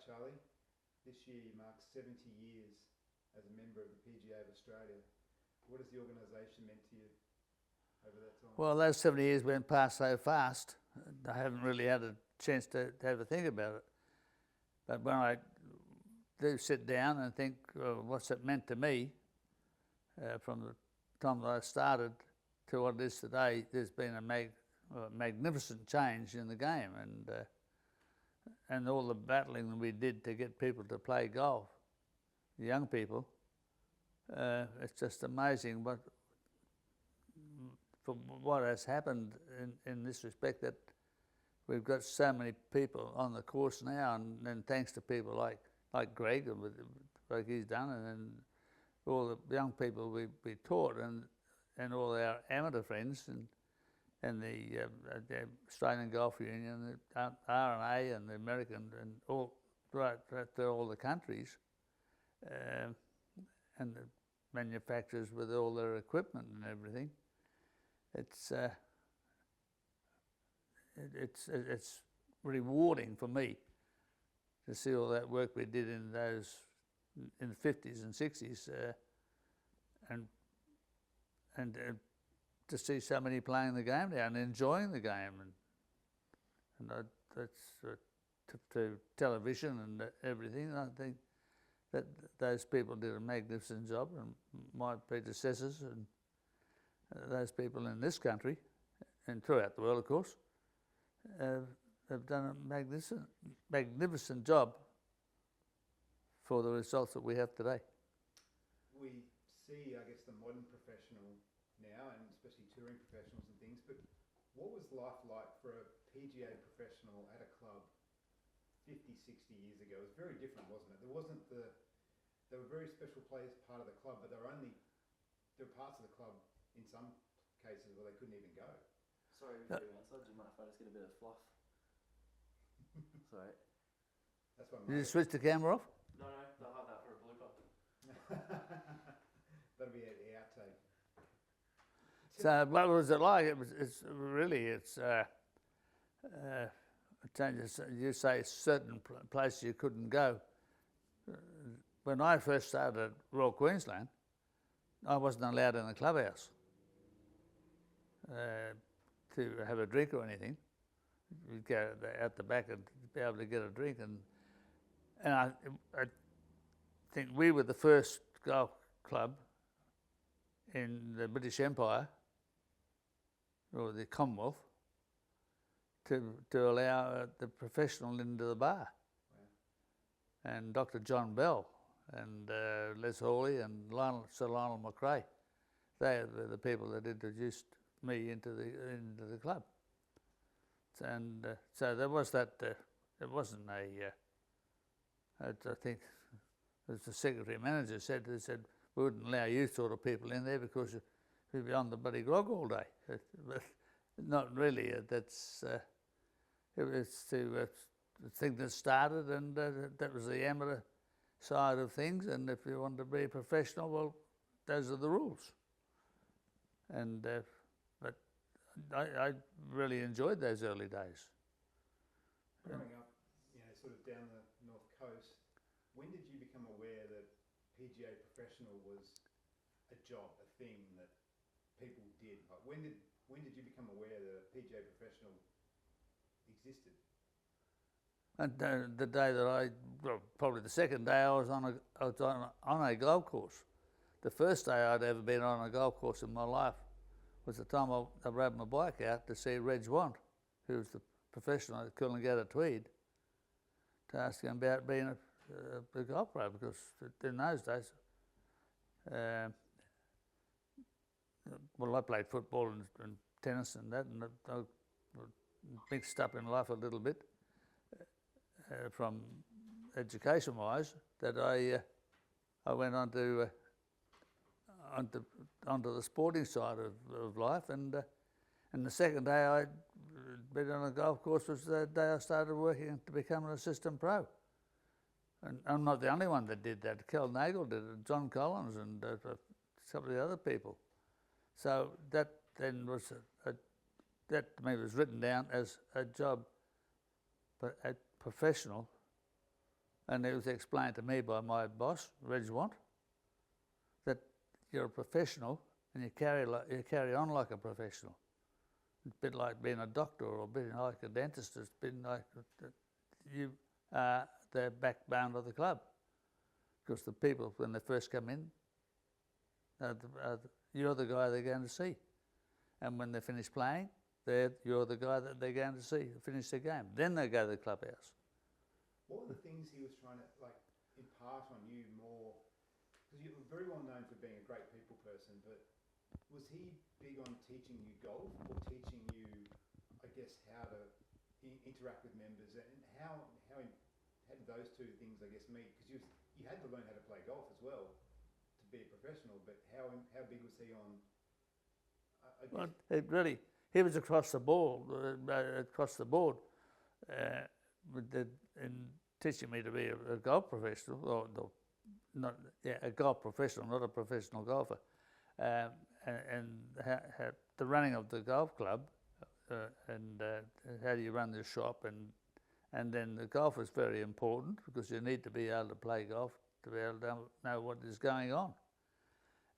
Charlie. This year marks 70 years as a member of the PGA of Australia. What has the organisation meant to you over that time? Well, those 70 years went past so fast, I haven't really had a chance to have a think about it. But when I do sit down and think, what's it meant to me, from the time that I started to what it is today, there's been a magnificent change in the game, and all the battling that we did to get people to play golf, the young people. It's just amazing what has happened in this respect, that we've got so many people on the course now, and thanks to people like Greg and like he's done, and all the young people we taught, and all our amateur friends, and the Australian Golf Union, the R&A and the American, and all right through all the countries, and the manufacturers with all their equipment and everything. It's rewarding for me to see all that work we did in the 50s and 60s, and to see so many playing the game now and enjoying the game, and that's to television and everything. I think that those people did a magnificent job, and my predecessors and those people in this country and throughout the world, of course, have done a magnificent job for the results that we have today. We see, I guess, the modern professional now, and especially touring professionals and things, but what was life like for a PGA professional at a club 50, 60 years ago? It was very different, wasn't it? They were very special players, part of the club, but there were parts of the club in some cases where they couldn't even go. Sorry, before you answer, do you mind if I just get a bit of fluff? Sorry. That's what. Did you switch the camera off? No, they'll have that for a blooper. That'll be the outtake. So, what was it like? It's changes. You say certain places you couldn't go. When I first started at Royal Queensland, I wasn't allowed in the clubhouse to have a drink or anything. You'd go out the back and be able to get a drink, and I think we were the first golf club in the British Empire or the Commonwealth to allow the professional into the bar. Wow. And Dr. John Bell and Les Hawley and Sir Lionel McRae, they are the people that introduced me into the club. And so there was that. It wasn't I think, as the secretary manager said, they said we wouldn't allow you sort of people in there because you'd be on the bloody grog all day. But not really. That's it was the thing that started, and that was the amateur side of things. And if you wanted to be a professional, well, those are the rules. And but I really enjoyed those early days. Growing up, sort of down the north coast, when did you become aware that PGA professional was a job, a thing that people did? Like when did you become aware that a PGA professional existed? And the day that probably the second day I was on a golf course. The first day I'd ever been on a golf course in my life was the time I rode my bike out to see Reg Want, who was the professional at Coolangatta Tweed, to ask him about being a golf pro, because in those days, well, I played football and tennis and that, and I mixed up in life a little bit from education-wise, that I went on to onto the sporting side of life, and the second day I'd been on a golf course was the day I started working to become an assistant pro. And I'm not the only one that did that. Kel Nagel did it, John Collins, and a couple of the other people. So that then was that to me was written down as a job, but a professional and it was explained to me by my boss, Reg Want, that you're a professional and you carry on like a professional. It's a bit like being a doctor or a bit like a dentist. It's been like you are the backbone of the club, because the people, when they first come in, you're the guy they're going to see, and when they finish playing, you're the guy that they're going to see finish their game. Then they go to the clubhouse. What were the things he was trying to impart on you more? Because you were very well known for being a great people person, but was he big on teaching you golf, or teaching you, I guess, how to interact with members, and how did those two things, I guess, meet? Because you had to learn how to play golf as well to be a professional, but how big was he on? Well, he was across the board, in teaching me to be a golf professional, a golf professional, not a professional golfer, and how the running of the golf club, and how do you run the shop, and then the golf is very important, because you need to be able to play golf to be able to know what is going on,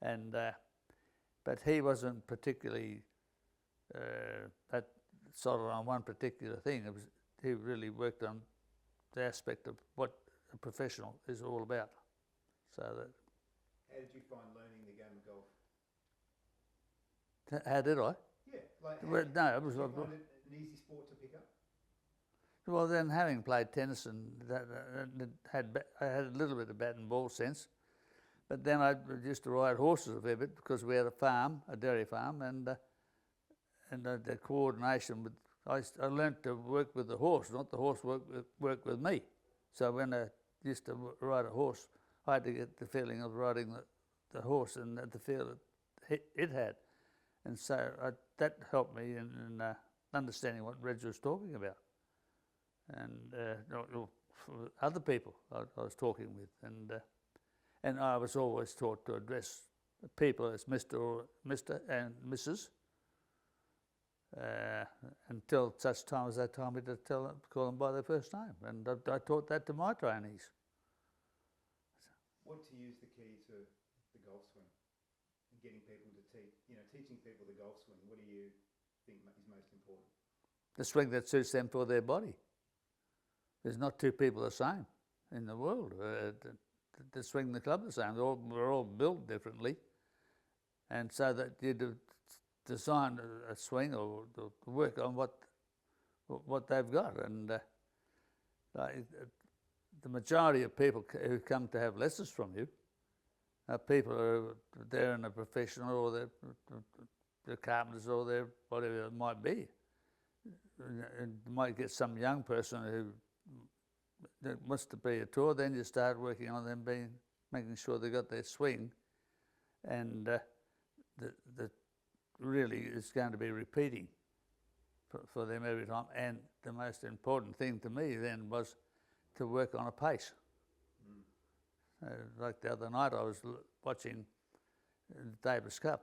and but he wasn't particularly that sort of on one particular thing. He really worked on the aspect of what a professional is all about. So that. How did you find learning the game of golf? How did I? Yeah, it was. Did you find it an easy sport to pick up? Well, then, having played tennis and I had a little bit of bat and ball sense, but then I used to ride horses a fair bit, because we had a dairy farm, and the coordination with. I learnt to work with the horse, not the horse work with me. So when I used to ride a horse, I had to get the feeling of riding the horse and the feel that it had. And so that helped me in understanding what Reg was talking about. And other people I was talking with. And I was always taught to address people as Mr. and Mrs. Until such time as they told me to call them by their first name, and I taught that to my trainees. What to use the key to the golf swing, and getting people to teaching people the golf swing? What do you think is most important? The swing that suits them for their body. There's not two people the same in the world. The swing and the club the same. We're all built differently, and so that you design a swing or work on what they've got, and the majority of people who come to have lessons from you are people who are there in a professional, or they're carpenters, or they're whatever it might be. And you might get some young person who wants to be a tour, then you start working on them making sure they got their swing, and the really is going to be repeating for them every time. And the most important thing to me then was to work on a pace. Like the other night, I was watching the Davis Cup,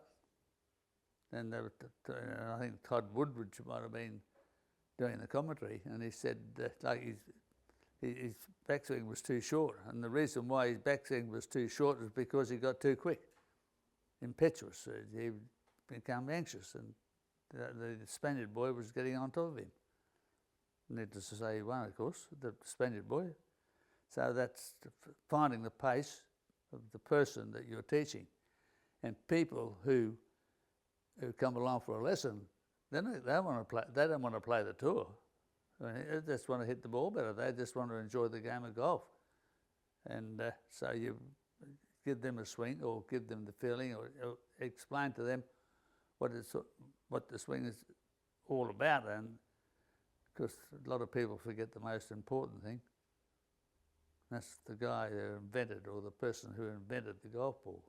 and I think Todd Woodbridge might have been doing the commentary, and he said his backswing was too short, and the reason why his backswing was too short was because he got too quick, impetuous. He became anxious, and the Spaniard boy was getting on top of him. Needless to say, he won, of course, the Spaniard boy. So that's finding the pace of the person that you're teaching. And people who come along for a lesson, they don't want to play the tour. I mean, they just want to hit the ball better. They just want to enjoy the game of golf. And so you give them a swing, or give them the feeling, or explain to them what the swing is all about. And because a lot of people forget the most important thing. That's the guy who invented, or the person who invented the golf ball.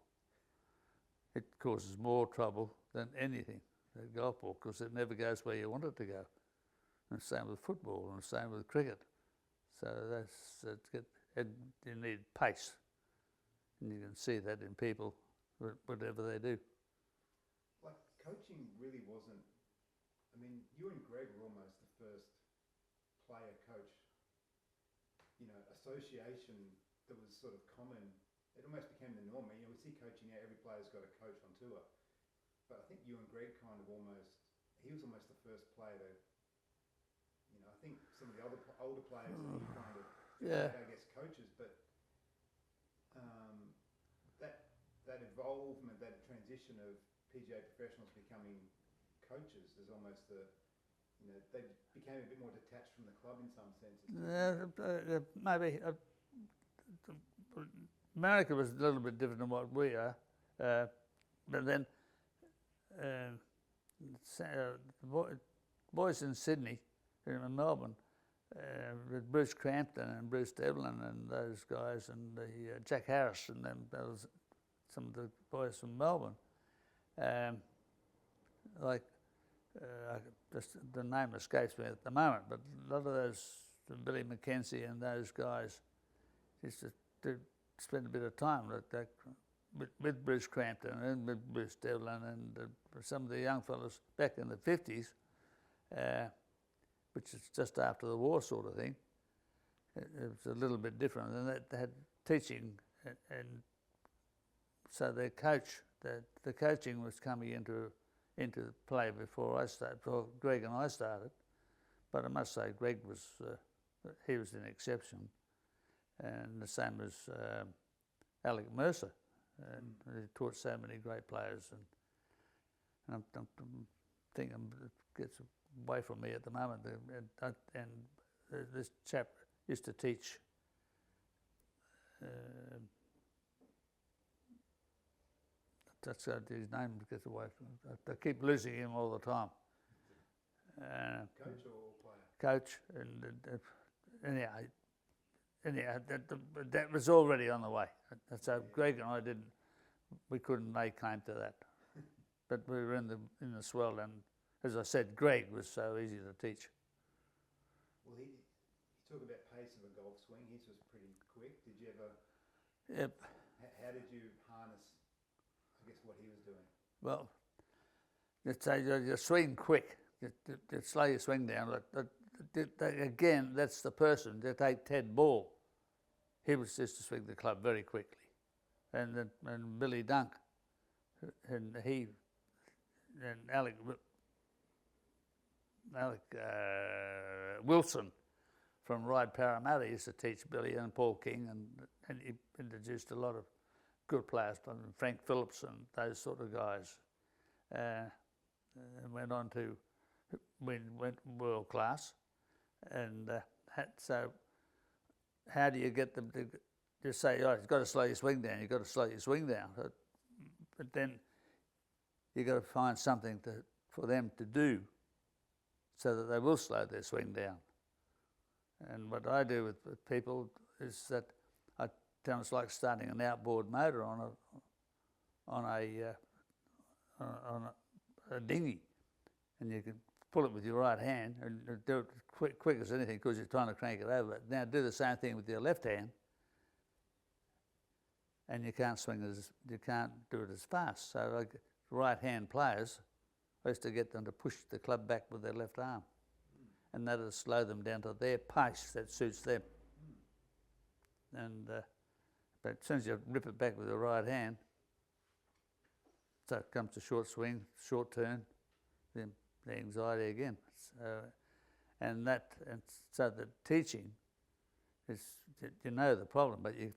It causes more trouble than anything, the golf ball, because it never goes where you want it to go. And same with football, and same with cricket. So and you need pace. And you can see that in people, whatever they do. Like, coaching really wasn't, I mean, you and Greg were almost the first player coach association that was sort of common. It almost became the norm. We see coaching now, every player's got a coach on tour. But I think you and Greg he was almost the first player to, I think some of the older players, he kind of, I guess, coaches, but that involvement, that transition of PGA professionals becoming coaches is almost they became a bit more detached from the club in some senses. Maybe. America was a little bit different than what we are, but then the boys in Sydney, in Melbourne, with Bruce Crampton and Bruce Devlin and those guys, and Jack Harris, and then there was some of the boys from Melbourne, just the name escapes me at the moment, but a lot of those, Billy McKenzie and those guys, used to spend a bit of time with Bruce Crampton and with Bruce Devlin and some of the young fellas back in the 50s, which is just after the war sort of thing. It was a little bit different, and they had teaching, and so their the coaching was coming into play before Greg and I started. But I must say, Greg he was an exception, and the same as Alec Mercer, and he taught so many great players. And I'm thinking it gets away from me at the moment. And this chap used to teach. That's his name gets away from me. I keep losing him all the time. Coach or player? Coach, and anyhow, that was already on the way. So Greg and I we couldn't lay claim to that. But we were in the swell, and as I said, Greg was so easy to teach. Well, he talked about pace of a golf swing. His was pretty quick. Did you ever? Yep. How did you harness, I guess, what he was doing? Well, let's say you swing quick. You slow your swing down. Again, that's the person. They take Ted Ball. He was just to swing the club very quickly, and Billy Dunk, and Alec Wilson from Ryde Parramatta used to teach Billy, and Paul King, and he introduced a lot of good players, Frank Phillips and those sort of guys, and went on to went world class. And so how do you get them to just say, you've got to slow your swing down, you've got to slow your swing down. But then you've got to find something for them to do so that they will slow their swing down. And what I do with people is that I tell them it's like starting an outboard motor on a dinghy, and you can pull it with your right hand and do it quick as anything because you're trying to crank it over. Now do the same thing with your left hand, and you can't do it as fast. So like right-hand players, I used to get them to push the club back with their left arm, and that'll slow them down to their pace that suits them. And but as soon as you rip it back with the right hand, so it comes to short swing, short turn, then the anxiety again. So the teaching is, you know the problem, but you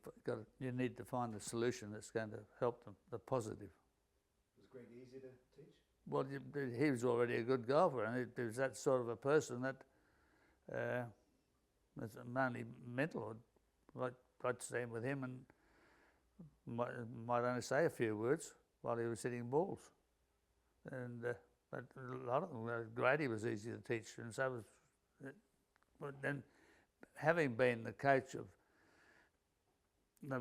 need to find a solution that's going to help them, the positive. Was Greg easy to teach? Well, he was already a good golfer, and he was that sort of a person that was mainly mental. I'd stand with him and might only say a few words while he was hitting balls. And but a lot of them, Grady was easy to teach, and so was. But then, having been the coach of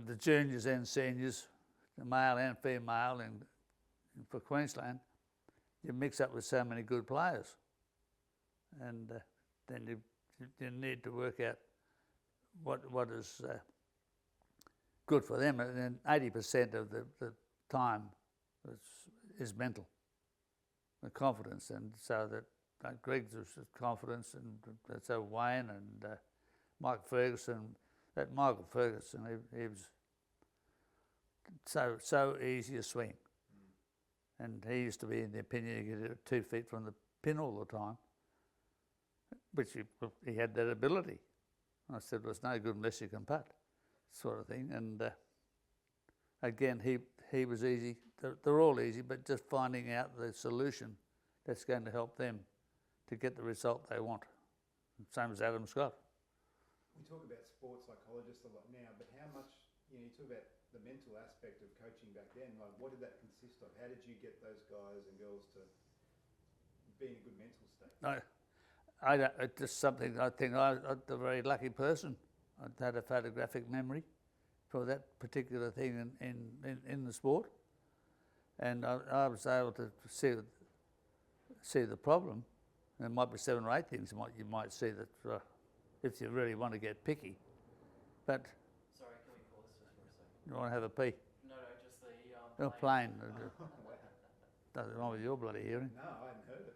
the juniors and seniors, the male and female, and for Queensland, you mix up with so many good players, and then you need to work out what is good for them, and then 80% of the time is mental, the confidence, and so that Greg's confidence, and so Wayne and Mike Ferguson, that Michael Ferguson, he was so easy to swing. And he used to be in the opinion he could hit it 2 feet from the pin all the time, which he had that ability. I said, well, it's no good unless you can putt, sort of thing. And again, he was easy. They're all easy, but just finding out the solution that's going to help them to get the result they want. Same as Adam Scott. We talk about sports psychologists a lot now, but how much, you talk about the mental aspect of coaching back then, like what did that consist of? How did you get those guys and girls to be in a good mental state? It's just something I think I'm a very lucky person. I had a photographic memory for that particular thing in the sport, and I was able to see the problem. There might be 7 or 8 things you might see that if you really want to get picky. But Sorry, can we pause just for a second? you want to have a pee? No, just the Plane. Wow. Nothing wrong with your bloody hearing. No, I hadn't heard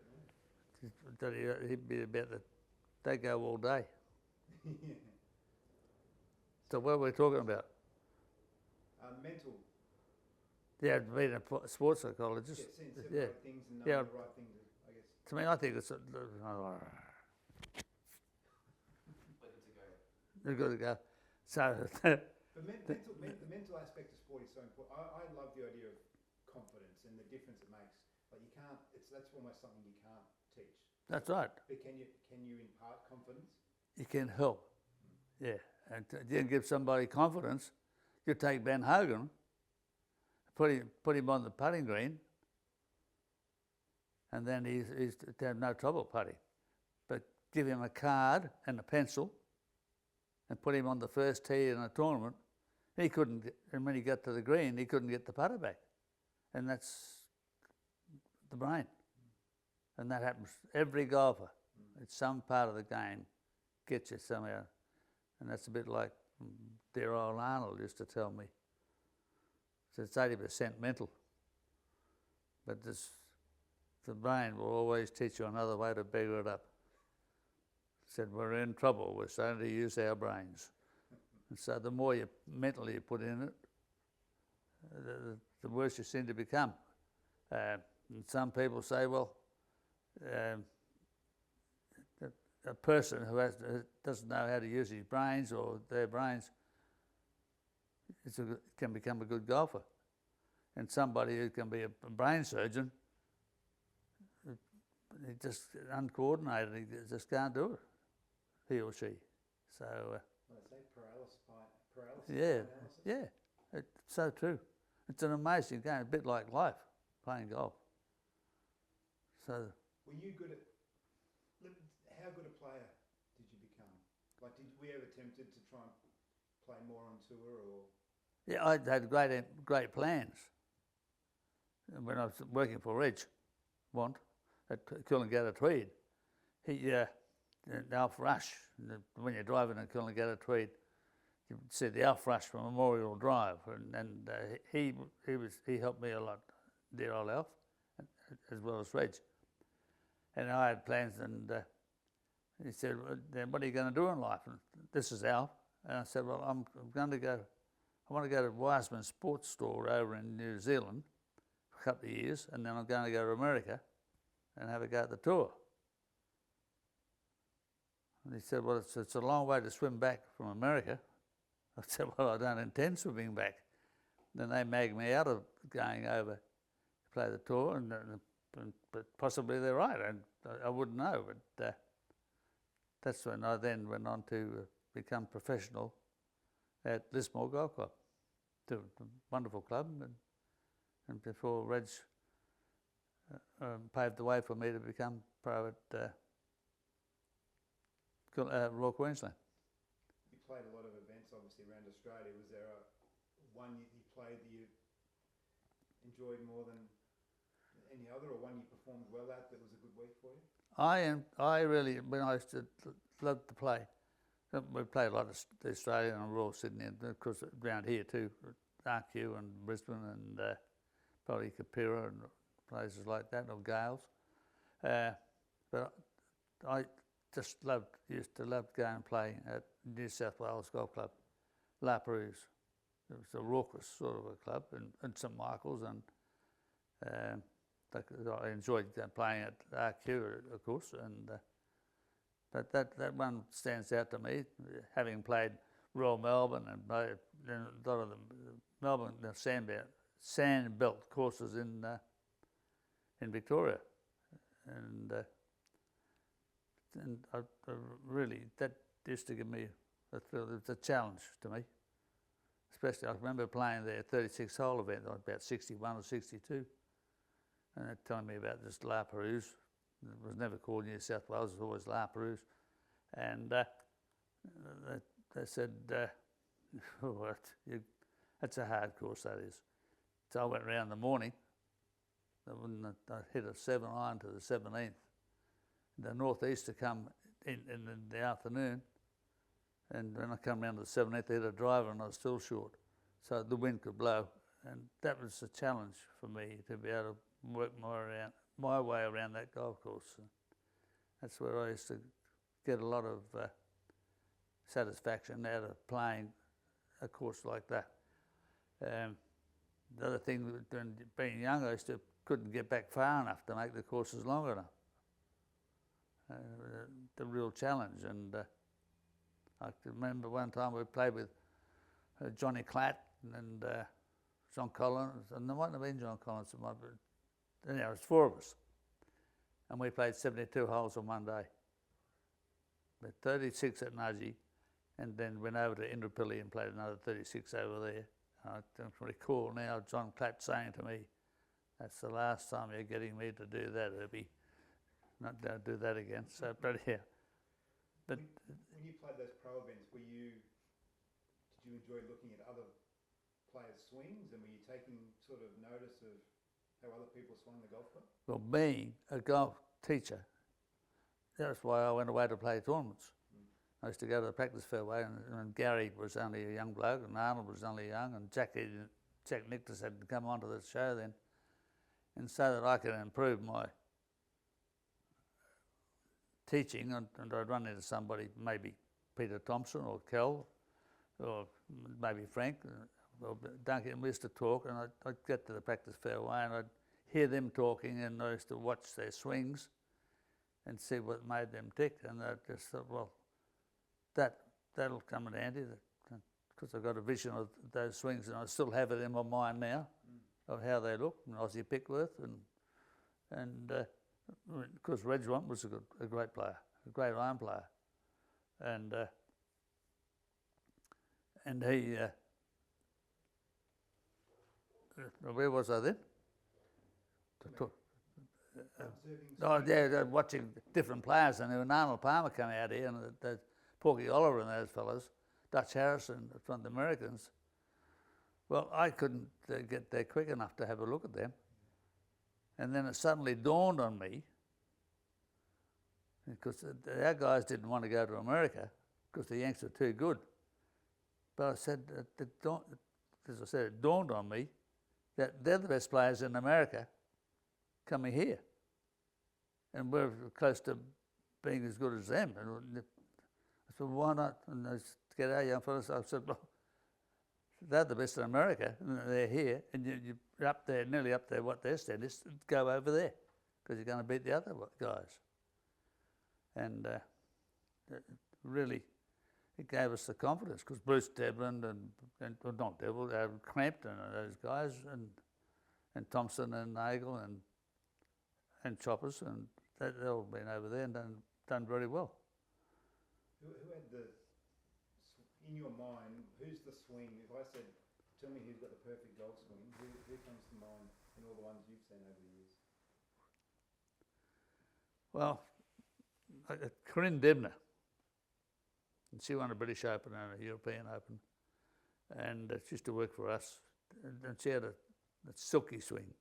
it. He'd be about that. They go all day. Yeah. So what we're talking about? Mental. Yeah, being a sports psychologist. Yeah, seeing 7 or 8 things and knowing the right thing to, I guess. To me, I think it's we're good to go. they're good to go. So The mental aspect of sport is so important. I love the idea of confidence and the difference it makes. Like you can't. That's almost something you can't teach. that's right. But can you impart confidence? You can help. Yeah, and you can give somebody confidence. You take Ben Hogan, put him on the putting green, and then he's had no trouble putting. But give him a card and a pencil, and put him on the first tee in a tournament. He couldn't. And when he got to the green, he couldn't get the putter back, and that's the brain. And that happens every golfer. It's some part of the game gets you somehow, and that's a bit like dear old Arnold used to tell me. So it's 80% mental, but the brain will always teach you another way to beggar it up. Said we're in trouble. We're starting to use our brains, and so the more you mentally you put in it, the worse you seem to become. And some people say, well, a person who doesn't know how to use his brains or their brains can become a good golfer. And somebody who can be a brain surgeon, he just uncoordinated, he just can't do it, he or she. So Well, I say paralysis by analysis. yeah, it's so true. It's an amazing game, a bit like life, playing golf. So Were you good at? How good a player did you become? Like, were you ever tempted to try and play more on tour, or? yeah, I had great plans. When I was working for Reg, at Coolangatta Tweed, the Alf Rush, when you're driving in Coolangatta Tweed, you see the Alf Rush from Memorial Drive, and he helped me a lot, dear old Alf, as well as Reg. And I had plans, and he said, well, then what are you going to do in life? And this is Alf. And I said, well, I'm going to go, I want to go to Wiseman Sports Store over in New Zealand for a couple of years, and then I'm going to go to America and have a go at the tour. And he said, well, it's a long way to swim back from America. I said, well, I don't intend swimming back. Then they magged me out of going over to play the tour, but possibly they're right. I wouldn't know, but that's when I then went on to become professional at Lismore Golf Club. It's a wonderful club, and before Reg paved the way for me to become pro at Royal Queensland. You played a lot of events, obviously, around Australia. Was there one you played that you enjoyed more than any other, or one you performed well at that was a good week for you? I really, when I used to love to play, we played a lot of the Australian and Royal Sydney, and of course around here too, RQ and Brisbane and probably Kapira and places like that, or Gales. But I just used to love going and playing at New South Wales Golf Club. La Perouse. It was a raucous sort of a club, and St Michael's, and I enjoyed playing at RQ, of course, and but that one stands out to me, having played Royal Melbourne and a lot of the Melbourne sand belt courses in Victoria, and I really, that used to give me it's a challenge to me. Especially, I remember playing their 36-hole event, about 61 or 62, and they're telling me about this La Perouse. It was never called New South Wales, it was always La Perouse. And they said, what? That's a hard course, that is. So I went around in the morning. I hit a 7-iron to the 17th. The northeast to come in the afternoon, and when I come around to the 17th, I hit a driver and I was still short. So the wind could blow, and that was a challenge for me to be able to work my way around that golf course. And that's where I used to get a lot of satisfaction out of playing a course like that. The other thing, being young, I couldn't get back far enough to make the courses long enough. The real challenge, and I can remember one time we played with Johnny Clatt and John Collins, and there mightn't have been John Collins, it might have been, anyhow, it was 4 of us, and we played 72 holes on one day. But 36 at Nudgee, and then went over to Indooroopilly and played another 36 over there. I can recall now John Clatt saying to me, "That's the last time you're getting me to do that, Herbie. Not to do that again." So, but yeah. But when you played those pro events, did you enjoy looking at other players' swings, and were you taking sort of notice of how other people swung the golf club? Well, being a golf teacher, that's why I went away to play tournaments. I used to go to the practice fairway, and Gary was only a young bloke, and Arnold was only young, and Jack Nicklaus had come onto the show then, and so that I could improve my teaching, and I'd run into somebody, maybe Peter Thompson or Kel, or maybe Frank, or Duncan, and we used to talk, and I'd get to the practice fairway and I'd hear them talking, and I used to watch their swings and see what made them tick, and I just thought, well, that'll come in handy, because I've got a vision of those swings, and I still have it in my mind now of how they look, and Ozzie Pickworth, and of course, Redgewant was a great player, a great iron player, and he, where was I then? Watching different players, and when Arnold Palmer came out here, and Porky Oliver and those fellas, Dutch Harrison from the Americans. Well, I couldn't get there quick enough to have a look at them. And then it suddenly dawned on me, because our guys didn't want to go to America because the Yanks were too good. But I said, as I said, it dawned on me that they're the best players in America coming here. And we're close to being as good as them. And I said, why not? And I said, get our young fellas. I said, well, they're the best in America, and they're here, and you're up there, nearly up there, what their stand is, go over there, because you're going to beat the other guys. And really, it gave us the confidence, because Bruce Devlin and well, not Devlin, Crampton and those guys, and Thompson and Nagel and Choppers, and they've all been over there and done very well. Who had in your mind, who's the swing? If I said, tell me who's got the perfect golf swing, who comes to mind in all the ones you've seen over the years? Well, Corinne Debner. And she won a British Open and a European Open. And she used to work for us. And she had a silky swing.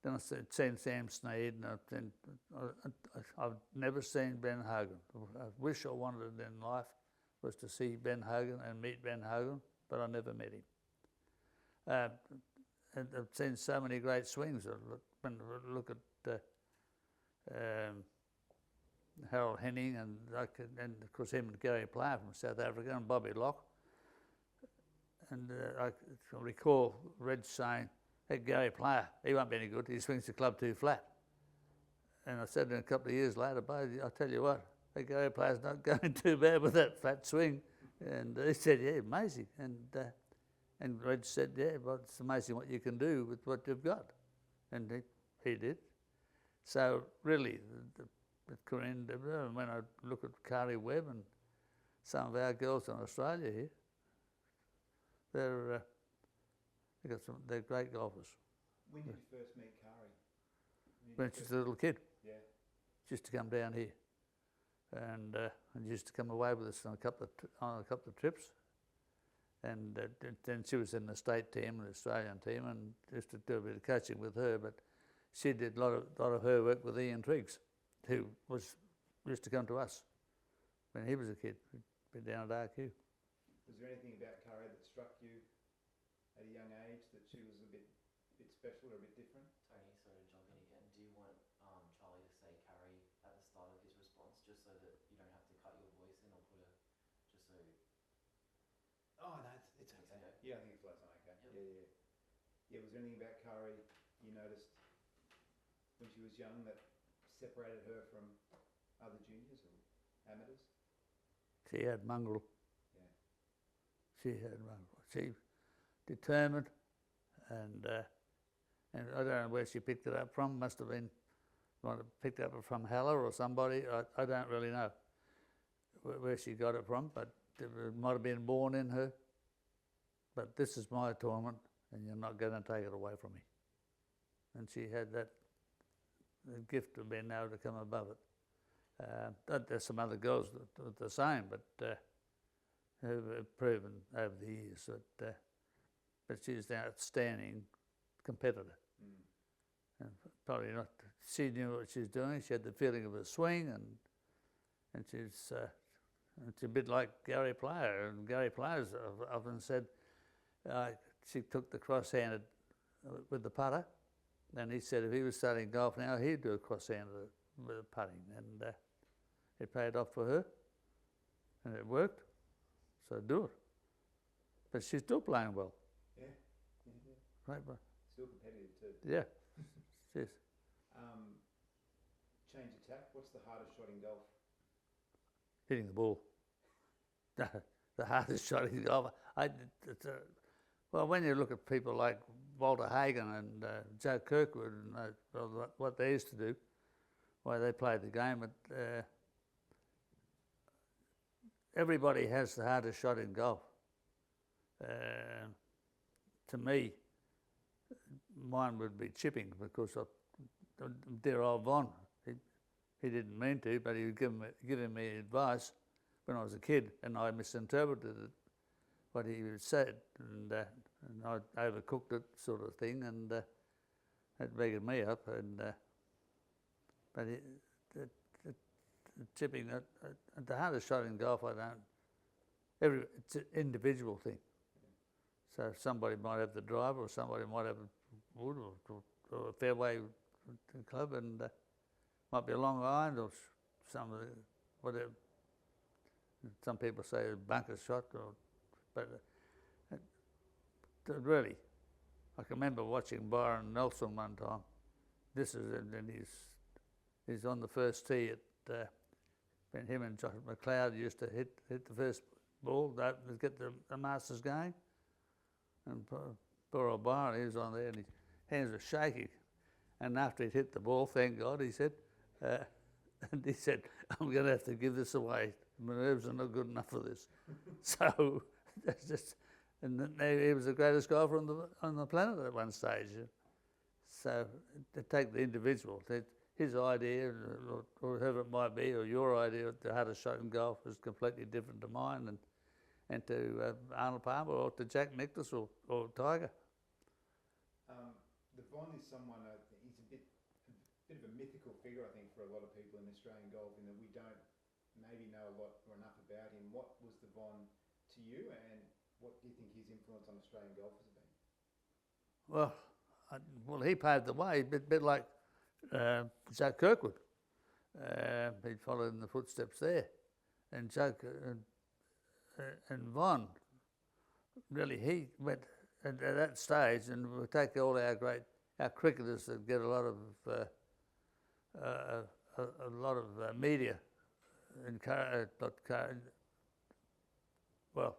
Then I've seen Sam Snead, and I've never seen Ben Hogan. I wish I wanted it in life, was to see Ben Hogan and meet Ben Hogan, but I never met him. And I've seen so many great swings. When I look at Harold Henning, and of course him and Gary Player from South Africa, and Bobby Locke. I can recall Reg saying, "That Gary player, he won't be any good. He swings the club too flat." And I said to him a couple of years later, "But I tell you what, that Gary player's not going too bad with that flat swing." And he said, "Yeah, amazing." And Reg said, "Yeah, well, it's amazing what you can do with what you've got." And he did. So really, Corinne, when I look at Karrie Webb and some of our girls in Australia here, they're great golfers. When did you first meet Karrie? When she was a little kid, Yeah. she used to come down here, and used to come away with us on a couple of trips. And then she was in the state team, the Australian team, and used to do a bit of coaching with her. But she did a lot of her work with Ian Triggs, who used to come to us when he was a kid. He'd been down at RQ. Was there anything about Karrie that struck you at a young age that she was a bit special or a bit different? Tony, sorry to jump in again. Do you want Charlie to say Karrie at the start of his response, just so that you don't have to cut your voice in or put a, just so... Oh, no, it's okay. Yeah, I think it flows on okay. Yep. Yeah. Yeah, was there anything about Karrie you noticed when she was young that separated her from other juniors or amateurs? She had mongrel. Yeah. She had mongrel. She determined, and I don't know where she picked it up from. Must have been picked it up from Heller or somebody. I don't really know where she got it from, but it might have been born in her. But this is my tournament, and you're not going to take it away from me. And she had that gift of being able to come above it. There's some other girls that are the same, but have proven over the years that. But she's an outstanding competitor. And probably not. She knew what she was doing. She had the feeling of a swing, and she's a bit like Gary Player. And Gary Player's often said she took the cross-handed with the putter, and he said if he was starting golf now, he'd do a cross-handed with the putting, and it paid off for her, and it worked. So do it. But she's still playing well. Yeah. Right, but Still competitive too. yeah, yes. Change attack. What's the hardest shot in golf? Hitting the ball. The hardest shot in golf. Well, when you look at people like Walter Hagen and Joe Kirkwood and what they used to do, why they played the game, but everybody has the hardest shot in golf. To me, mine would be chipping, because dear old Von, he didn't mean to, but he was giving me advice when I was a kid, and I misinterpreted it, what he said, and I overcooked it, sort of thing, and that bigged me up. And but the chipping, the hardest shot in golf, it's an individual thing. So somebody might have the driver, or somebody might have a wood or a fairway club, and might be a long iron, or some of the, whatever. Some people say a bunker shot, but really, I can remember watching Byron Nelson one time. This is, and he's on the first tee at, when him and Josh McLeod used to hit the first ball, to get the Masters going. And poor old Byron, he was on there, and his hands were shaking. And after he'd hit the ball, thank God, he said, and he said, "I'm going to have to give this away. My nerves are not good enough for this." So that's just, and he was the greatest golfer on the planet at one stage. So to take the individual, his idea, or whoever it might be, or your idea of the hardest shot in golf is completely different to mine, and to Arnold Palmer, or to Jack Nicklaus, or Tiger. The Von is someone, he's a bit of a mythical figure, I think, for a lot of people in Australian golf, in that we don't maybe know a lot or enough about him. What was the Von to you, and what do you think his influence on Australian golf has been? Well, he paved the way, a bit like Joe Kirkwood. He followed in the footsteps there, and Joe and Von really he went at that stage, and we'll take all our cricketers that get a lot of media, well,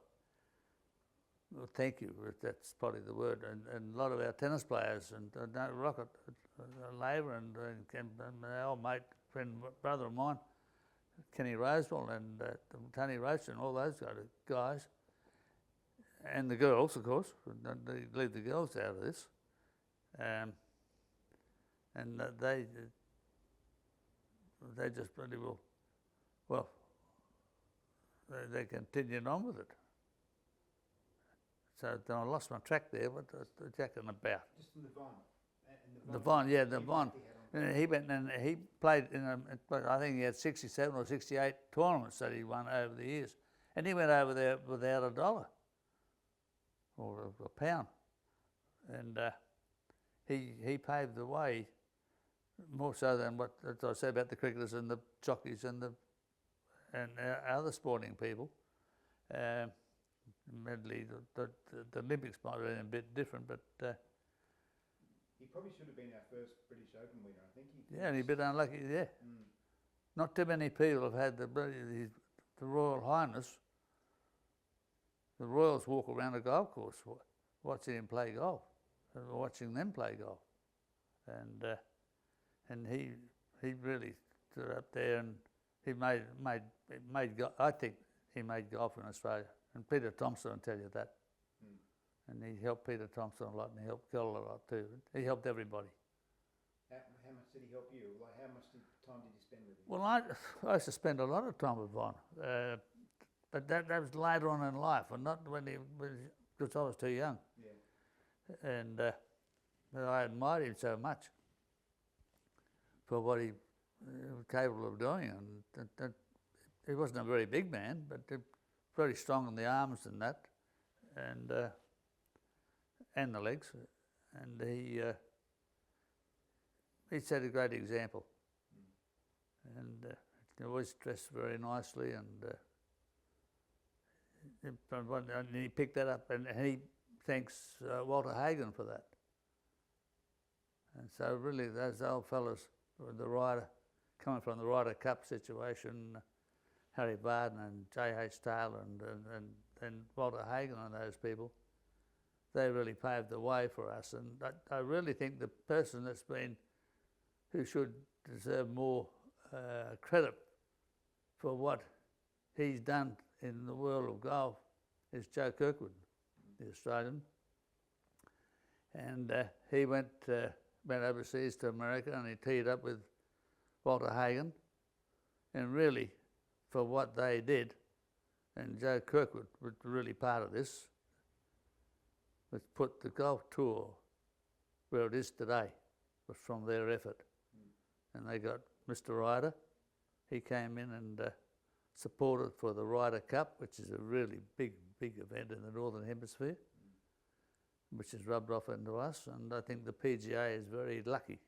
thank you, that's probably the word, and a lot of our tennis players and Rocket, Labour and my old mate, friend, brother of mine, Kenny Rosewell and Tony Roach and all those guys, and the girls, of course, they leave the girls out of this, and they just really well, they continued on with it. So then I lost my track there. What was the jacking about? Just in the Vaughn. The Vaughn. And he went and he played I think he had 67 or 68 tournaments that he won over the years. And he went over there without $1 or a pound. And he paved the way more so than what I said about the cricketers and the jockeys and other sporting people. Medley, the Olympics might have been a bit different, but he probably should have been our first British Open winner. I think he. Yeah, and he's a bit unlucky. Yeah, not too many people have had the Royal Highness. The Royals walk around a golf course watching him play golf, watching them play golf, and he really stood up there and he made I think he made golf in Australia. And Peter Thompson will tell you that. And he helped Peter Thompson a lot, and he helped Kell a lot too. He helped everybody. How much did he help you? Like, how much time did you spend with him? Well, I used to spend a lot of time with Vaughn, but that was later on in life, and not because I was too young. Yeah. And I admired him so much for what he was capable of doing, and he wasn't a very big man, but very strong in the arms and that, and the legs, and he set a great example, and he always dressed very nicely, and he picked that up, and he thanks Walter Hagen for that. And so really, those old fellas, the Ryder, coming from the Ryder Cup situation. Harry Barden and J.H. Taylor and Walter Hagen and those people, they really paved the way for us. And I really think the person who should deserve more credit for what he's done in the world of golf is Joe Kirkwood, the Australian. And he went overseas to America and he teed up with Walter Hagen, and really, for what they did, and Joe Kirkwood was really part of this, was put the golf tour where it is today, was from their effort. And they got Mr. Ryder. He came in and supported for the Ryder Cup, which is a really big event in the Northern Hemisphere, which has rubbed off into us. And I think the PGA is very lucky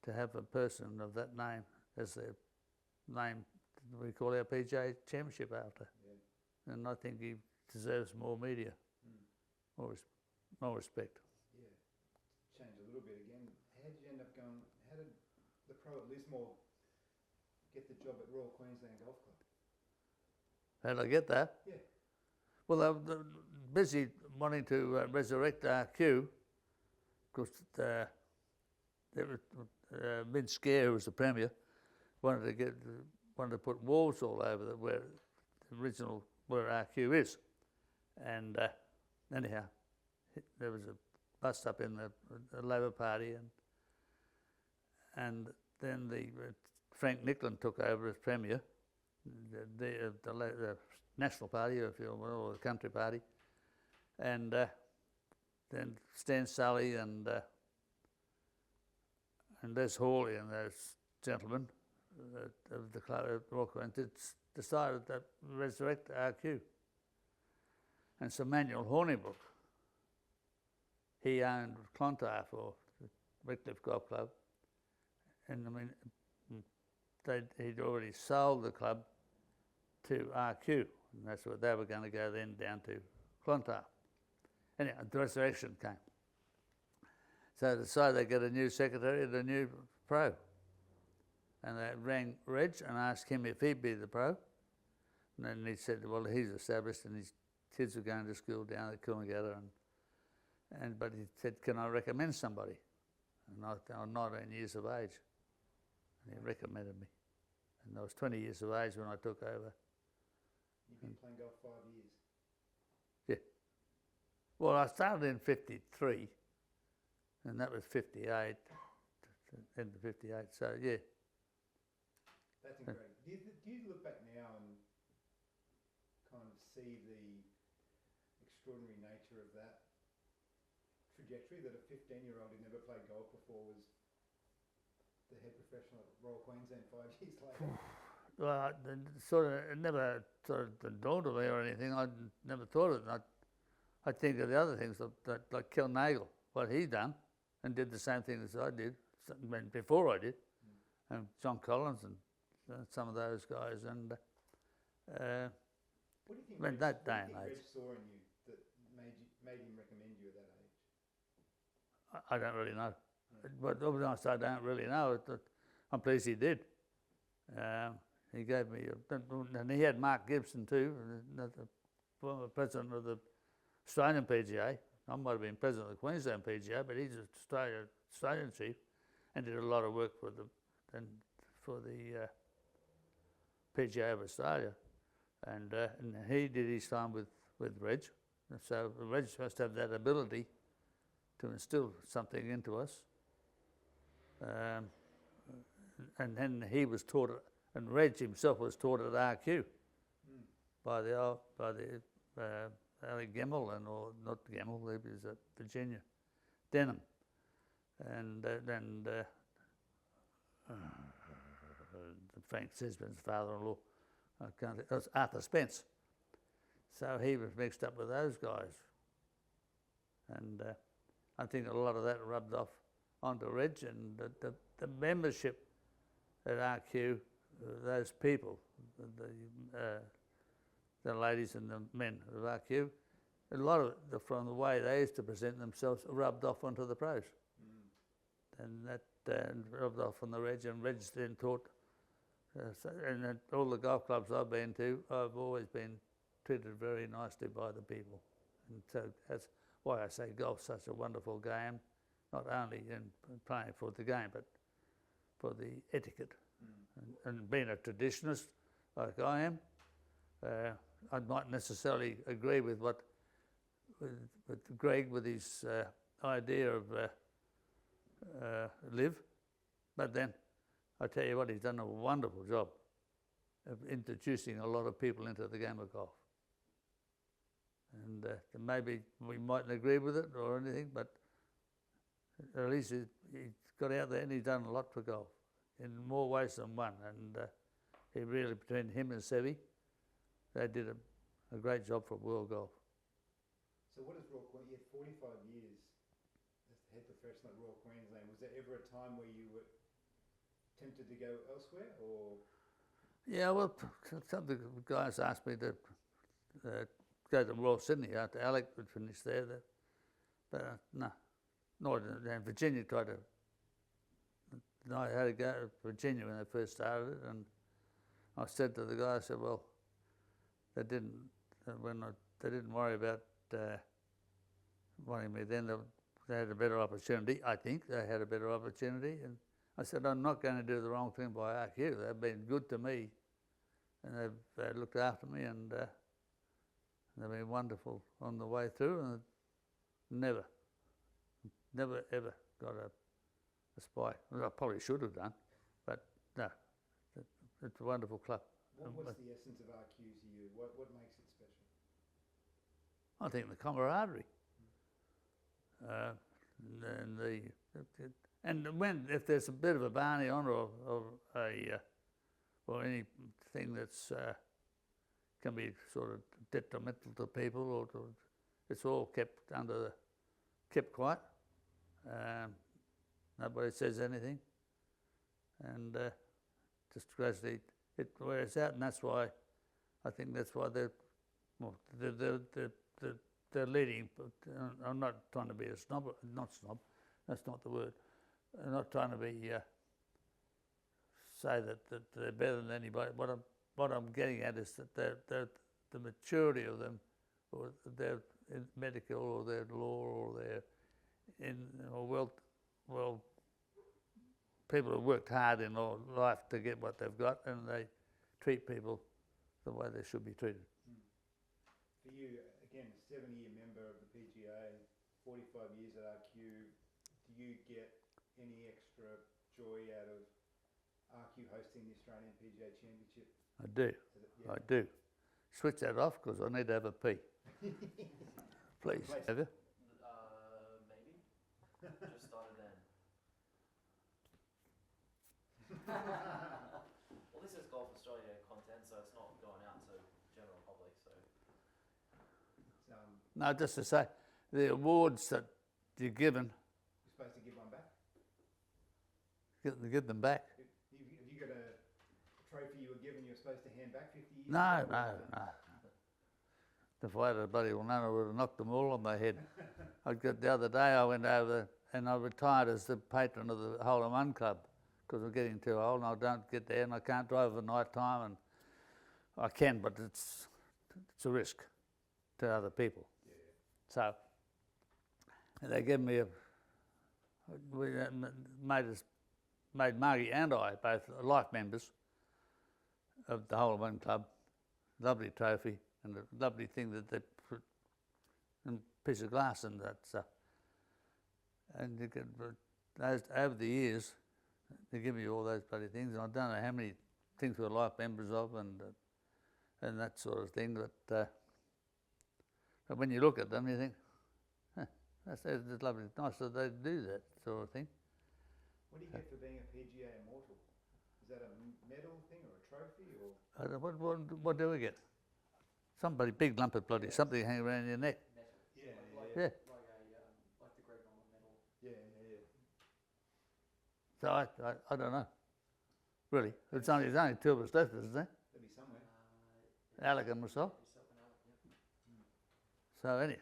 to have a person of that name as their name we call our PGA Championship after. Yeah. And I think he deserves more media, more respect. Yeah. Change a little bit again. How did you end up going, how did the pro at Lismore get the job at Royal Queensland Golf Club? How did I get that? Yeah. Well, they were busy wanting to resurrect RQ, because Vince Scare, who was the Premier, wanted to put walls all over where the original, where RQ is. And anyhow, there was a bust up in the Labor Party, and then Frank Nicklin took over as Premier, the National Party, if you will, or the Country Party, and then Stan Sully and Les Hawley and those gentlemen of the club at Royal Queensland decided to resurrect RQ. And Sir Manuel Hornibrook, he owned Clontarf for the Redcliffe Golf Club, and I mean, he'd already sold the club to RQ, and that's what they were going to go then down to Clontarf. Anyway, the resurrection came. So they decided they'd get a new secretary and a new pro. And they rang Reg and asked him if he'd be the pro. And then he said, well, he's established and his kids are going to school down at Coolangatta. But he said, can I recommend somebody? And I was 19 years of age. And he recommended me. And I was 20 years of age when I took over. You've been playing golf 5 years? Yeah. Well, I started in 53, and that was 58, end of 58, so yeah. That's incredible. Do you look back now and kind of see the extraordinary nature of that trajectory, that a 15-year-old who never played golf before was the head professional at Royal Queensland 5 years later? Well, it never sort of dawned on me or anything. I never thought of it. I think of the other things, like Kilnagel, what he done, and did the same thing as I did, before I did, and John Collins and some of those guys. And what do you think Reg saw in you that made him recommend you at that age? I don't really know. But to be honest, I don't really know. I'm pleased he did. He gave me, and he had Mark Gibson too, the former president of the Australian PGA. I might have been president of the Queensland PGA, but he's Australian chief, and did a lot of work for the PGA of Australia, and he did his time with Reg. So Reg must have that ability to instill something into us. And then he was taught, and Reg himself was taught at RQ by the Ali Gemmell or not Gemmell, he was at Virginia, Denham, and Frank Sisbin's father-in-law, that was Arthur Spence. So he was mixed up with those guys, and I think a lot of that rubbed off onto Reg, and the membership at RQ, those people, the ladies and the men of RQ, a lot of it, from the way they used to present themselves, rubbed off onto the pros. And that rubbed off on the Reg, and Reg then taught, and at all the golf clubs I've been to, I've always been treated very nicely by the people. And so that's why I say golf's such a wonderful game, not only in playing for the game, but for the etiquette. And being a traditionalist like I am, I might necessarily agree with Greg with his idea of live, but then I tell you what, he's done a wonderful job of introducing a lot of people into the game of golf. And maybe we mightn't agree with it or anything, but at least he's got out there and he's done a lot for golf in more ways than one. And he really, between him and Sevi, they did a great job for world golf. So what is Royal Queensland? You had 45 years as the head professional at Royal Queensland. Was there ever a time where you were tempted to go elsewhere, or? Yeah, well, some of the guys asked me to go to Royal Sydney after Alec would finish there, but no. Nor did Virginia tried to. I had to go to Virginia when they first started it, and I said to the guy, I said, well, they didn't worry about wanting me then. They had a better opportunity. I think they had a better opportunity, and I said, I'm not going to do the wrong thing by RQ. They've been good to me, and they've looked after me, and they've been wonderful on the way through, and never ever got a spike. Well, I probably should have done, but no, it's a wonderful club. What's the essence of RQ to you? What makes it special? I think the camaraderie. And when, if there's a bit of a barney on or anything that's can be sort of detrimental to people, it's all kept quiet. Nobody says anything, and just gradually it wears out, and that's why I think that's why the they're leading. But I'm not trying to be a snob. Not snob. That's not the word. I'm not trying to be say that they're better than anybody. What I'm getting at is that they're the maturity of them, or they're in medical, or their law, or they're in well, people have worked hard in life to get what they've got, and they treat people the way they should be treated. For you, again, 7-year member of the PGA, 45 years at RQ, do you get any extra joy out of RQ hosting the Australian PGA Championship? I do. Yeah. I do. Switch that off because I need to have a pee. Please. Have you? Maybe. Just started then. Well, this is Golf Australia content, so it's not going out to general public. So. No, just to say, the awards that you're given, You're supposed to give one back? give them back. Have you got a trophy you were given you're supposed to hand back 50 years No, ago? no. If I had a bloody one, I would have knocked them all on my head. The other day I went over and I retired as the patron of the Hole in One Club because I'm getting too old and I don't get there and I can't drive at night time, and I can, but it's a risk to other people. Yeah. So they gave me made Margie and I both life members of the Hole in One Club. Lovely trophy and a lovely thing that they put a piece of glass in that stuff. And you can, over the years, they give you all those bloody things, and I don't know how many things we're life members of, and that sort of thing. But when you look at them, you think, that's lovely. It's nice that they do that sort of thing. What do you get for being a PGA Immortal? Is that a medal thing or a trophy? Or? What do we get? Somebody big lump of bloody something hanging around your neck. Metal. Yeah. Like the Greg Norman medal. Yeah. So I don't know. Really, there's only two of us left, isn't there? There'll be somewhere. Alec and myself. Yourself and Alec, yep. So anyway,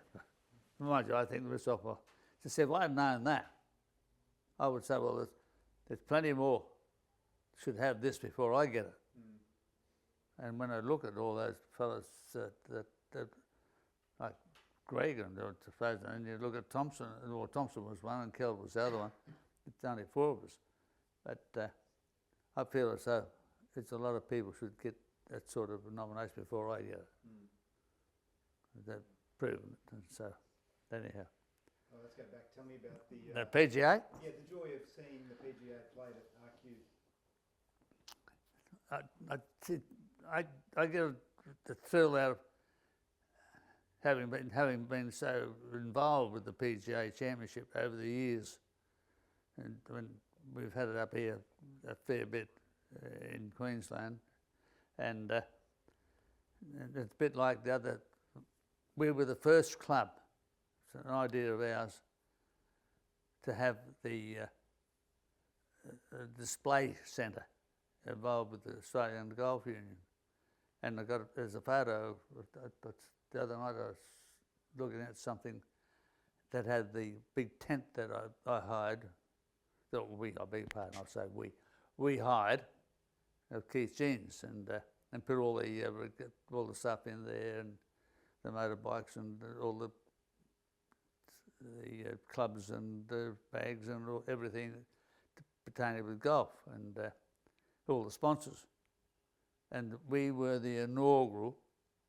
mind you, I think to myself, well, just if I had known that, I would say, well, there's plenty more should have this before I get it. And when I look at all those fellas that like Greg and you look at Thompson, well, Thompson was one and Kell was the other one. It's only four of us. But I feel as though it's a lot of people should get that sort of nomination before I get it. They've proven it. And so, anyhow. Oh, let's go back. Tell me about the PGA? Yeah, the joy of seeing the PGA played at RQ. I get the thrill out of having been so involved with the PGA Championship over the years, and when we've had it up here a fair bit in Queensland, and it's a bit like the other. We were the first club. It's an idea of ours to have the display centre involved with the Australian Golf Union. And there's a photo, the other night I was looking at something that had the big tent that I hired, I beg your pardon, I'll say we hired, of Keith Jeans, and put all the stuff in there, and the motorbikes and all the clubs and the bags and everything pertaining with golf, and all the sponsors. And we were the inaugural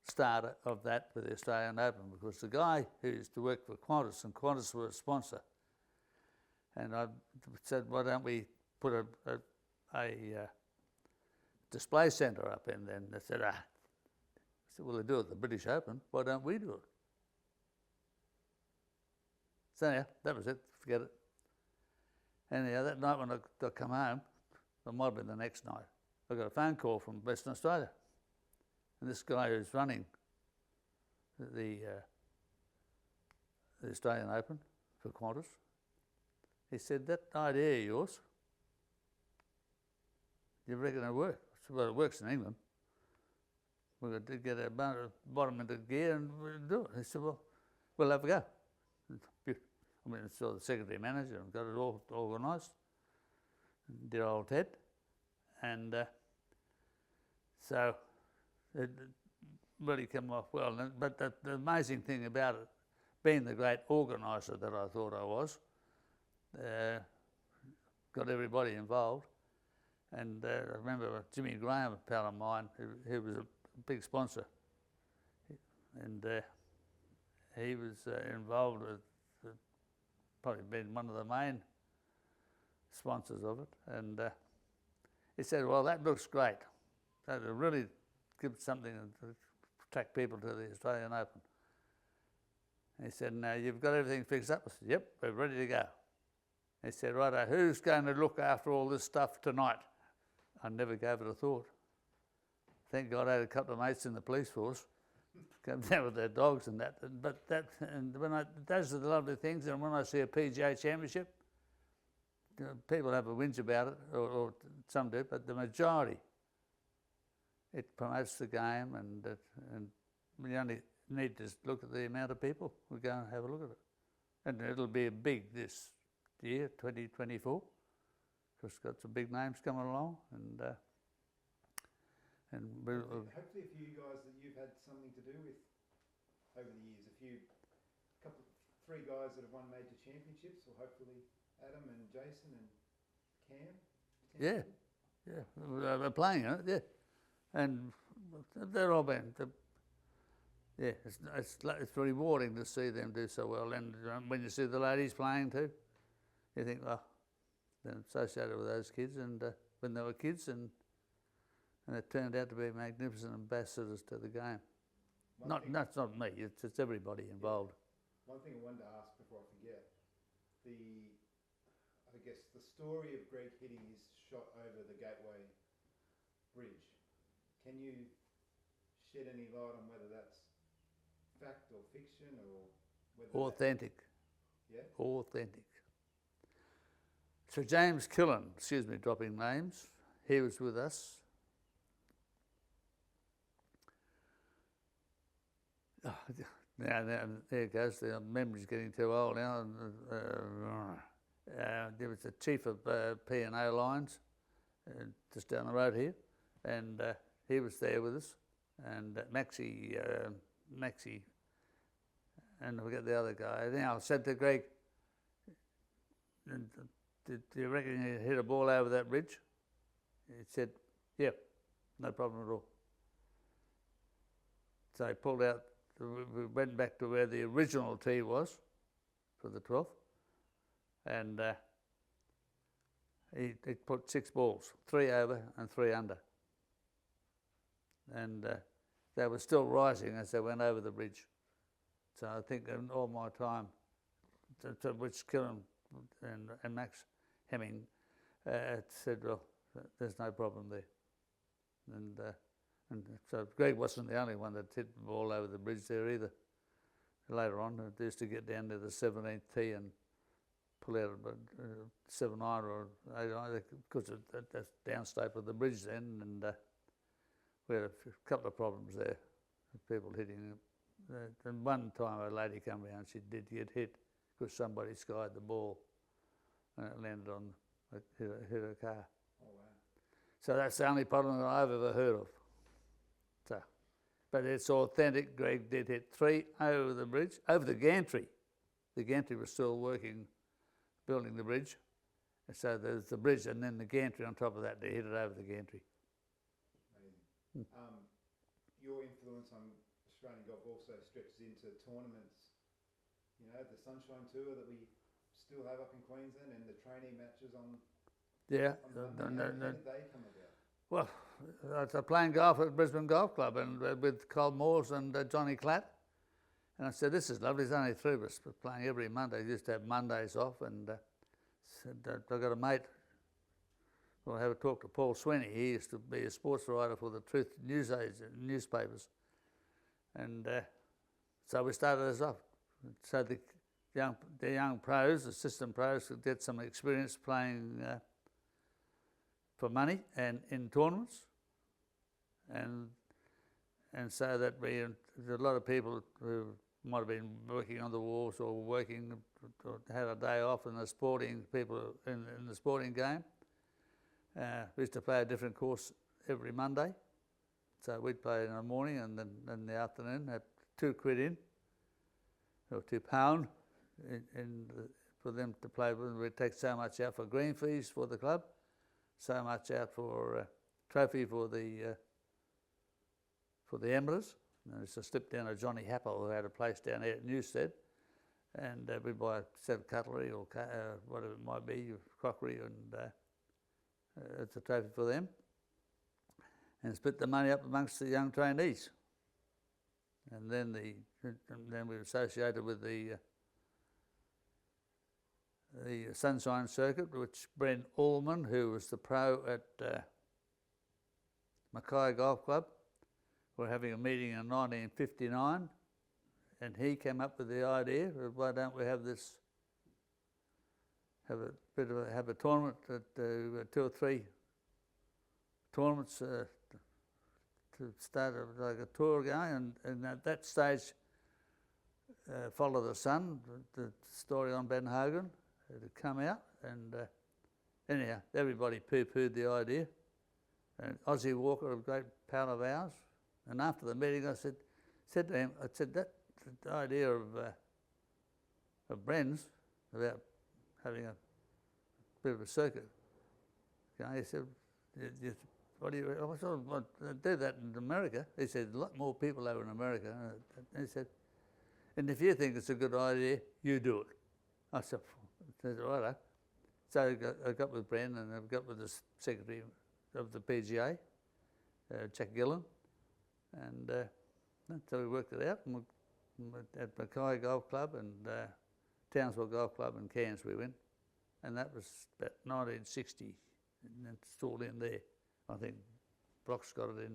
starter of that with the Australian Open, because the guy who used to work for Qantas, and Qantas were a sponsor, and I said, why don't we put a display centre up in there? And they said, I said, well, they do it at the British Open, why don't we do it? So yeah, that was it, forget it. Anyhow, that night when I come home, it might have been the next night, I got a phone call from Western Australia. And this guy who's running the Australian Open for Qantas, he said, that idea of yours, you reckon it'll work? I said, well, it works in England. We've got to get our bottom into gear and we'll do it. He said, well, we'll have a go. I mean, saw the secretary manager and got it all organised. Dear old Ted. And so it really came off well. But the amazing thing about it, being the great organiser that I thought I was, got everybody involved. And I remember Jimmy Graham, a pal of mine, who was a big sponsor. And he was involved with probably been one of the main sponsors of it. And he said, well, that looks great. That will really give something to attract people to the Australian Open. He said, now you've got everything fixed up? I said, yep, we're ready to go. He said, righto, who's going to look after all this stuff tonight? I never gave it a thought. Thank God I had a couple of mates in the police force come down with their dogs and that. But those are the lovely things. And when I see a PGA Championship, people have a whinge about it, or some do, but the majority, it promotes the game, and we only need to look at the amount of people who go and have a look at it. And it'll be big this year, 2024, because it's got some big names coming along, and hopefully a few guys that you've had something to do with over the years, three guys that have won major championships, or hopefully Adam and Jason and Cam. Yeah, they're playing in it, yeah, and they're all been. It's rewarding to see them do so well, and when you see the ladies playing too, you think, well, they're associated with those kids, and when they were kids, and it turned out to be magnificent ambassadors to the game. That's not me, it's everybody involved. One thing I wanted to ask before I forget, I guess the story of Greg hitting his shot over the Gateway Bridge, can you shed any light on whether that's fact or fiction, or whether authentic? Yeah? Authentic. Sir James Killen, excuse me, dropping names, he was with us. Now, there it goes, the memory's getting too old now. There was the chief of P&O Lines, just down the road here, and he was there with us, and Maxie, and I forget the other guy. Now I said to Greg, do you reckon you hit a ball over that bridge? He said, yeah, no problem at all. So he pulled out, we went back to where the original tee was for the 12th, and he put 6 balls, 3 over and 3 under. And they were still rising as they went over the bridge. So I think in all my time, which Killen and Max Hemming said, well, there's no problem there. And so Greg wasn't the only one that hit the ball over the bridge there either. Later on, they used to get down to the 17th tee and pull out a 7-iron or 8-iron, because that's downslope of the bridge then, and we had a couple of problems there, with people hitting it. And one time a lady came around, she did get hit because somebody skied the ball and it landed on, hit her car. Oh, wow. So that's the only problem that I've ever heard of. So, but it's authentic. Greg did hit 3 over the bridge, over the gantry. The gantry was still working, building the bridge. And so there's the bridge and then the gantry on top of that. They hit it over the gantry. Amazing. Your influence on Australian golf also stretches into tournaments. You know, the Sunshine Tour that we still have up in Queensland, and the training matches on. Yeah. How did they come about? Well, I was playing golf at Brisbane Golf Club and with Col Moores and Johnny Clatt. And I said, this is lovely, there's only 3 of us playing every Monday. We used to have Mondays off, and said, I've got a mate. We'll have a talk to Paul Sweeney. He used to be a sports writer for the Truth newspapers. And so we started this off. So the young pros, assistant pros, could get some experience playing for money and in tournaments. And so that there's a lot of people who might have been working on the wharves or working, or had a day off, and the sporting people in the sporting game. We used to play a different course every Monday. So we'd play in the morning and then in the afternoon, had £2 in, or £2 for them to play with. We'd take so much out for green fees for the club, so much out for trophy for the Emeralds. And it's a slip down to Johnny Happel, who had a place down here at Newstead, and we'd buy a set of cutlery or whatever it might be, crockery, and it's a trophy for them. And split the money up amongst the young trainees. And then we were associated with the Sunshine Circuit, which Brent Allman, who was the pro at Mackay Golf Club, were having a meeting in 1959, and he came up with the idea of why don't we have a tournament, 2 or 3 tournaments to start like a tour going, and at that stage, Follow the Sun, the story on Ben Hogan, it had come out, and anyhow, everybody poo-pooed the idea. And Ozzy Walker, a great pal of ours, and after the meeting, I said to him, that the idea of Bren's about having a bit of a circuit. He said, what do you? I sort of do that in America. He said, a lot more people over in America. And he said, and if you think it's a good idea, you do it. I said, righto. So I got with Bren, and I got with the secretary of the PGA, Jack Gillen, and so we worked it out. And at Mackay Golf Club and Townsville Golf Club in Cairns we went, and that was about 1960, and it's all in there. I think Brock's got it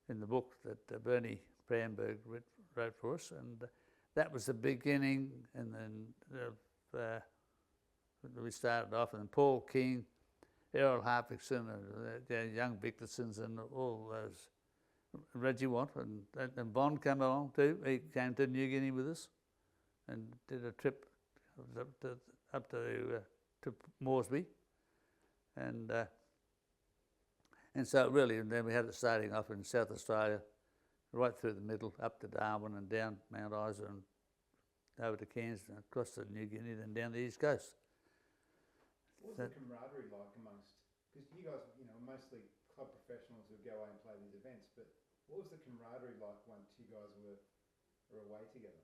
in the book that Bernie Bramberg wrote for us, and that was the beginning. And then we started off, and Paul King, Errol Harpixson, and young Victorsons, and all those. Reggie Watt and Bond came along too. He came to New Guinea with us and did a trip up to Moresby, and so really, and then we had it starting off in South Australia, right through the middle, up to Darwin and down Mount Isa and over to Cairns and across to New Guinea, then down the east coast. What was the camaraderie like amongst? Because you guys, mostly club professionals who go away and play these events, but what was the camaraderie like once you guys were away together?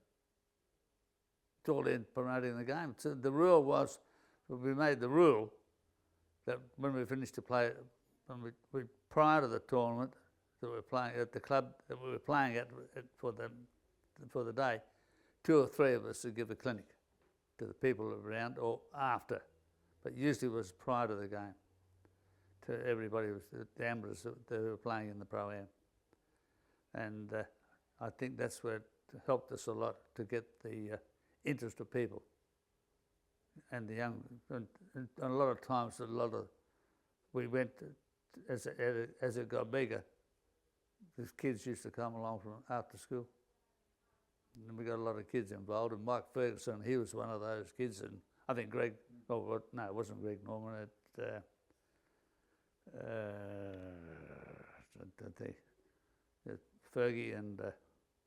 It's all in promoting the game. So the rule was, we made the rule that when we finished to play, we prior to the tournament that we were playing at the club that we were playing at for the day, 2 or 3 of us would give a clinic to the people around, or after, but usually it was prior to the game, to everybody, the amateurs who were playing in the Pro-Am. And I think that's where it helped us a lot to get the interest of people and the young. And a lot of times, we went as it got bigger. These kids used to come along from after school, and we got a lot of kids involved. And Mike Ferguson, he was one of those kids, and I think Greg. Oh no, it wasn't Greg Norman. Fergie, and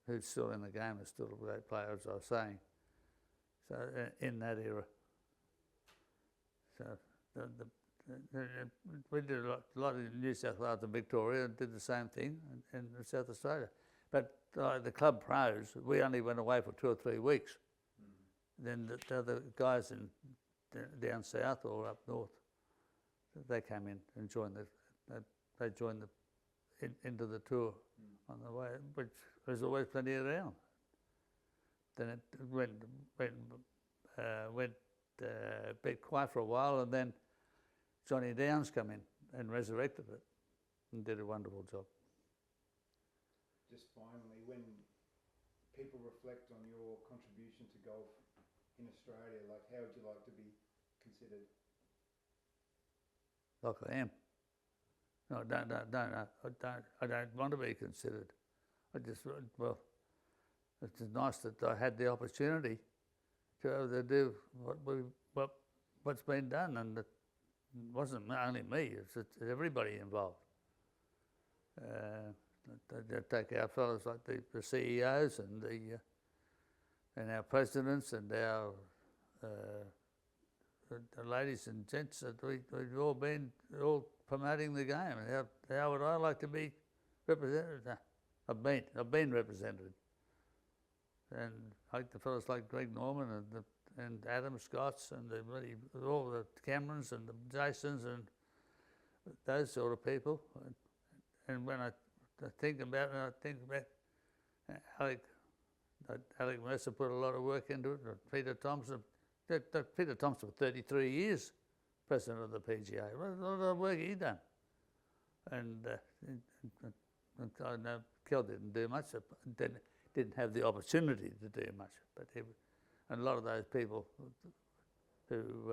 who's still in the game, is still a great player, as I was saying. So in that era, so we did a lot in New South Wales and Victoria, and did the same thing in South Australia. But the club pros, we only went away for 2 or 3 weeks. Then the other guys down south or up north, they came in and joined into the tour on the way, which was always plenty around. Then it went a bit quiet for a while, and then Johnny Downs came in and resurrected it and did a wonderful job. Just finally, when people reflect on your contribution to golf in Australia, like, how would you like to be considered? Like I am. No, I don't want to be considered. I just, well, it's nice that I had the opportunity to be able to do what's been done, and it wasn't only me, it's everybody involved. They take our fellows like the CEOs and our presidents and our the ladies and gents that we've all been promoting the game, and how would I like to be represented? I've been represented, and like the fellows like Greg Norman and Adam Scotts and all the Camerons and the Jasons and those sort of people. And when I think about it, I think about Alec Mercer put a lot of work into it. Peter Thompson, Peter Thompson for 33 years, president of the PGA. A lot of work he done. And I know Kel didn't do much, didn't have the opportunity to do much. But and a lot of those people who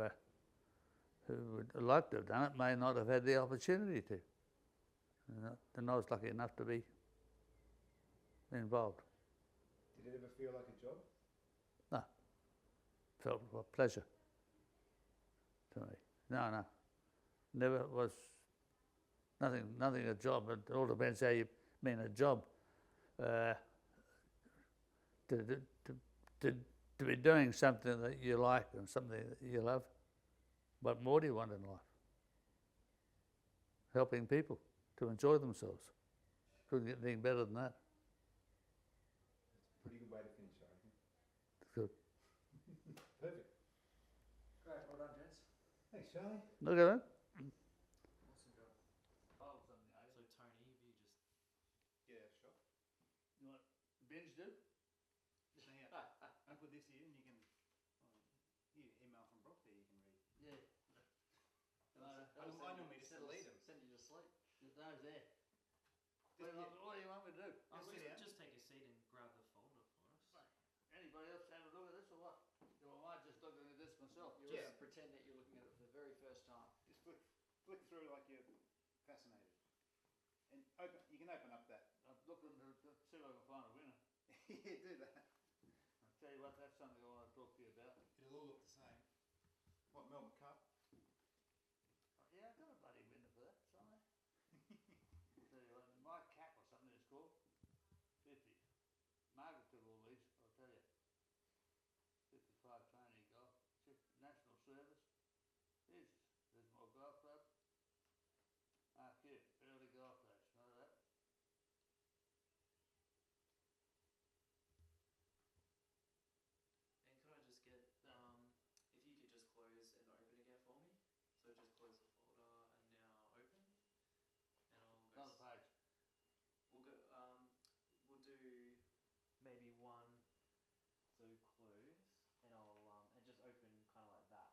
would like to have done it may not have had the opportunity to. And I was lucky enough to be involved. Did it ever feel like a job? No. Felt a pleasure to me. No. Never was nothing a job. It all depends how you mean a job. To be doing something that you like and something that you love, what more do you want in life? Helping people to enjoy themselves. Couldn't get anything better than that. That's a pretty good way to finish, I reckon. Good. Perfect. Great, well done, gents. Thanks, Charlie. Look at that. Awesome job. So Tony, if you just Get out a shot. You want binge do? Just hang out. I'll put this here and you can, email from Brock there you can read. Yeah. I normally just delete them. send you to sleep. Those there. Just What do you want me to do? sit down. Just take a seat and grab the folder for us. Anybody else have a look at this or what? Or am I just looking at this myself? You Yeah. pretend that you're looking at it for the very first time. Just flick through like you're fascinated. And you can open up that. I'm looking to see if I can find a winner. Yeah, do that. I'll tell you what, that's something I want to talk to you about. It'll all look the same. What, Melbourne Cup? Yeah, I've got a bloody winner for that, somewhere. I'll tell you what, my cap or something it's called. 50. Margaret took all these, I'll tell you. 55 training golf, national service. There's my golf club. Cute, early golf days, remember that? And could I just get if you could just close and open again for me? So just close the folder and now open. And I'll Another page. we'll do maybe one. So close and I'll and just open kind of like that,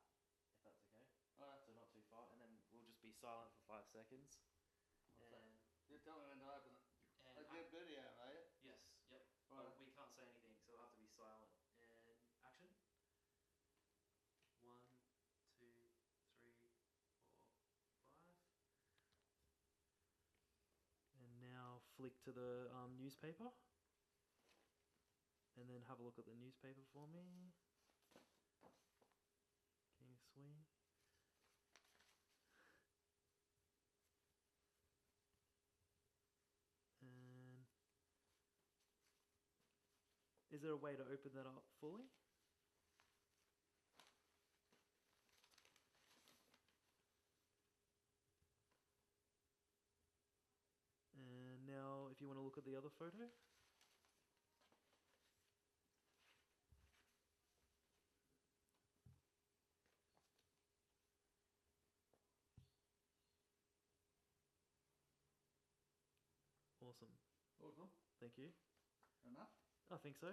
if that's okay. Alright. So not too far, and then we'll just be silent for 5 seconds. What's that? You tell me when to open it. And Like your video, are you? yes, yep. Right. But we can't say anything, so we'll have to be silent. And action. 1, 2, 3, 4, 5. And now flick to the newspaper. And then have a look at the newspaper for me. King swing. And is there a way to open that up fully? And now if you want to look at the other photo. Awesome. Awesome. Thank you. Enough? I think so.